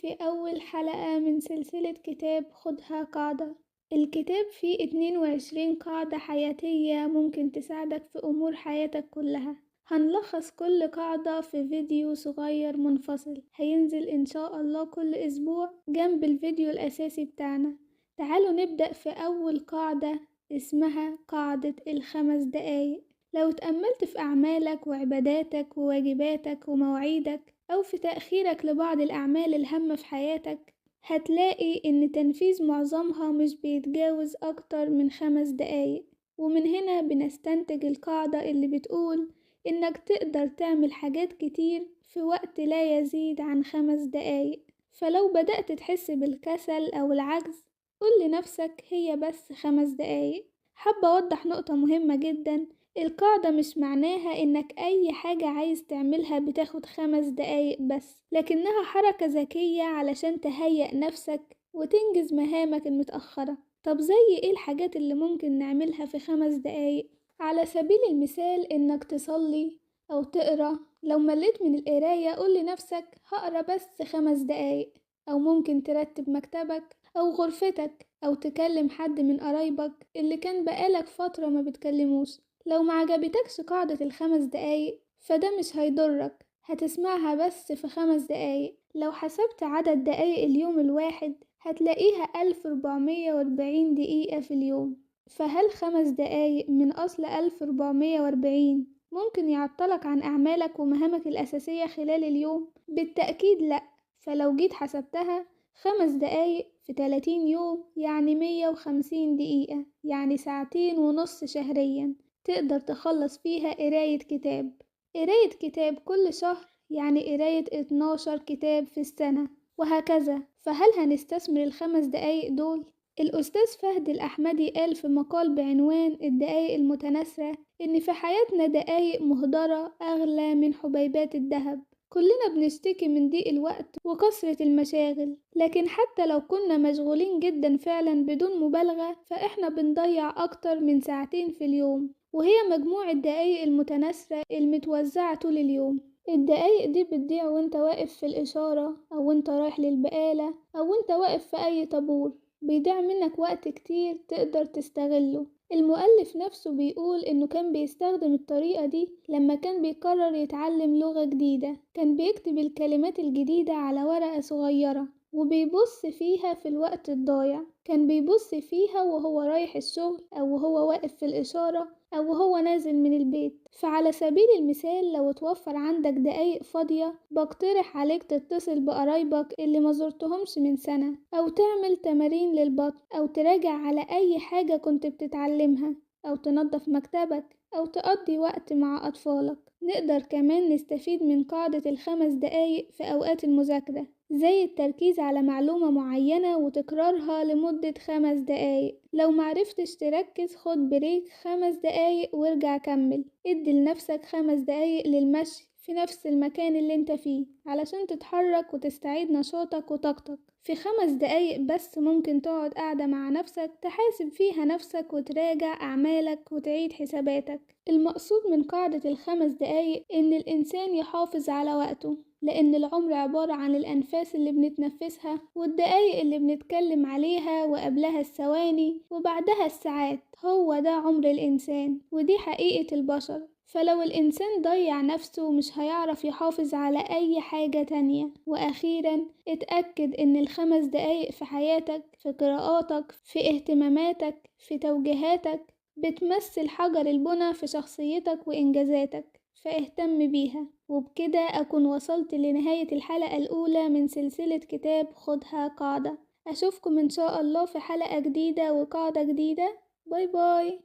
في أول حلقة من سلسلة كتاب خدها قاعدة. الكتاب فيه 22 قاعدة حياتية ممكن تساعدك في أمور حياتك كلها. هنلخص كل قاعدة في فيديو صغير منفصل هينزل إن شاء الله كل أسبوع جنب الفيديو الأساسي بتاعنا. تعالوا نبدأ في أول قاعدة اسمها قاعدة ال5 دقايق. لو تأملت في أعمالك وعباداتك وواجباتك ومواعيدك أو في تأخيرك لبعض الأعمال الهامة في حياتك، هتلاقي إن تنفيذ معظمها مش بيتجاوز أكتر من 5 دقايق. ومن هنا بنستنتج القاعدة اللي بتقول إنك تقدر تعمل حاجات كتير في وقت لا يزيد عن 5 دقايق. فلو بدأت تحس بالكسل أو العجز، قول لنفسك هي بس 5 دقايق. حابة أوضح نقطة مهمة جدا، القاعدة مش معناها إنك أي حاجة عايز تعملها بتاخد 5 دقايق بس، لكنها حركة ذكية علشان تهيئ نفسك وتنجز مهامك المتأخرة. طب زي إيه الحاجات اللي ممكن نعملها في 5 دقايق؟ على سبيل المثال إنك تصلي أو تقرأ. لو مليت من القراية قول لنفسك هقرأ بس 5 دقايق. أو ممكن ترتب مكتبك أو غرفتك أو تكلم حد من قرايبك اللي كان بقالك فترة ما بتكلموش. لو معجبتكش قاعدة ال5 دقايق فده مش هيضرك، هتسمعها بس في 5 دقايق. لو حسبت عدد دقايق اليوم الواحد هتلاقيها 1440 دقيقة في اليوم. فهل 5 دقايق من أصل 1440 ممكن يعطلك عن أعمالك ومهامك الأساسية خلال اليوم؟ بالتأكيد لأ. فلو جيت حسبتها 5 دقايق في 30 يوم يعني 150 دقيقة، يعني 2.5 ساعة شهريا تقدر تخلص فيها قراية كتاب. قراية كتاب كل شهر يعني قراية 12 كتاب في السنة، وهكذا. فهل هنستثمر ال5 دقايق دول؟ الأستاذ فهد الأحمدي قال في مقال بعنوان الدقايق المتناثرة إن في حياتنا دقايق مهدرة أغلى من حبيبات الذهب. كلنا بنشتكي من ضيق الوقت وكثرة المشاغل، لكن حتى لو كنا مشغولين جدا فعلا بدون مبالغة فإحنا بنضيع أكتر من 2 ساعة في اليوم، وهي مجموع الدقايق المتناثرة المتوزعة طول اليوم. الدقايق دي بتضيع وانت واقف في الإشارة أو وانت رايح للبقالة أو وانت واقف في أي طابور. بيضيع منك وقت كتير تقدر تستغله. المؤلف نفسه بيقول إنه كان بيستخدم الطريقة دي لما كان بيقرر يتعلم لغة جديدة. كان بيكتب الكلمات الجديدة على ورقة صغيرة وبيبص فيها في الوقت الضايع. كان بيبص فيها وهو رايح الشغل أو وهو واقف في الإشارة أو وهو نازل من البيت. فعلى سبيل المثال لو توفر عندك دقايق فاضية، بقترح عليك تتصل بقرايبك اللي ما زرتهمش من سنة، أو تعمل تمارين للبطن، أو تراجع على أي حاجة كنت بتتعلمها، أو تنظف مكتبك، أو تقضي وقت مع أطفالك. نقدر كمان نستفيد من قاعدة ال5 دقايق في أوقات المذاكرة، زي التركيز على معلومة معينة وتكرارها لمدة 5 دقايق. لو معرفتش تركز خد بريك 5 دقايق وارجع كمل. ادي لنفسك 5 دقايق للمشي في نفس المكان اللي انت فيه علشان تتحرك وتستعيد نشاطك وطاقتك. في 5 دقايق بس ممكن تقعد قاعدة مع نفسك تحاسب فيها نفسك وتراجع أعمالك وتعيد حساباتك. المقصود من قاعدة ال5 دقايق إن الإنسان يحافظ على وقته، لأن العمر عبارة عن الأنفاس اللي بنتنفسها والدقايق اللي بنتكلم عليها وقبلها الثواني وبعدها الساعات. هو ده عمر الإنسان ودي حقيقة البشر. فلو الإنسان ضيع نفسه مش هيعرف يحافظ على أي حاجة تانية. وأخيرا اتأكد إن ال5 دقايق في حياتك، في قراءاتك، في اهتماماتك، في توجيهاتك بتمثل حجر البناء في شخصيتك وإنجازاتك، فاهتم بيها. وبكده أكون وصلت لنهاية الحلقة الأولى من سلسلة كتاب خدها قاعدة. أشوفكم إن شاء الله في حلقة جديدة وقاعدة جديدة. باي باي.